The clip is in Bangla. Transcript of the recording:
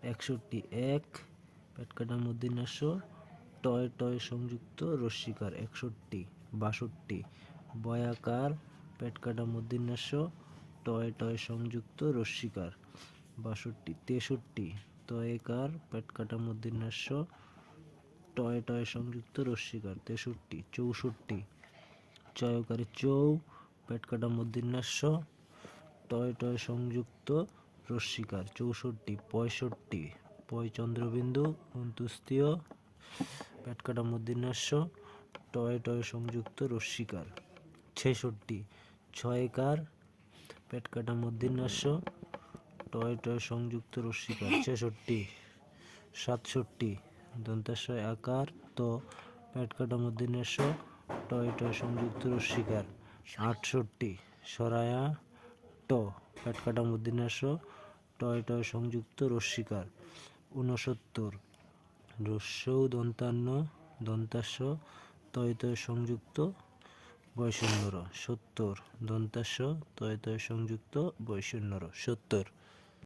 61 এক পেট কাটা মূর্ধন্য টয় টয় সংযুক্ত রস্যিকার 61 62 বয়াকার পেট কাটা মূর্ধন্য টয় টয় সংযুক্ত রস্যিকার 62 63 তয়কার পেট কাটা মূর্ধন্য টয় টয় সংযুক্ত রস্যিকার 63 64 চয়কারে চৌ পেট কাটা মূর্ধন্য টয় টয় সংযুক্ত রস্যিকার 64 65 পয় চন্দ্রবিন্দু অন্তুস্থীয় পেট কাটা মূর্ধন্য টয় টয় সংযুক্ত রস্যিকার 66 ছয়কার পেট কাটা মূর্ধন্য টয় টয় সংযুক্ত রস্যিকার 66 67 দন্তাস্য আকার তো পেট কাটা মূর্ধন্য টয় টয় সংযুক্ত রস্যিকার 68 সরায়া ট পেট কাটা মূর্ধন্য টয় টয় সংযুক্ত রস্যিকার 69 রস্যৌ দন্তান্ন দন্তাস্য তয় তয় সংযুক্ত বয়শূন্যর 70 দন্তাস্য তয় তয় সংযুক্ত বয়শূন্যর 70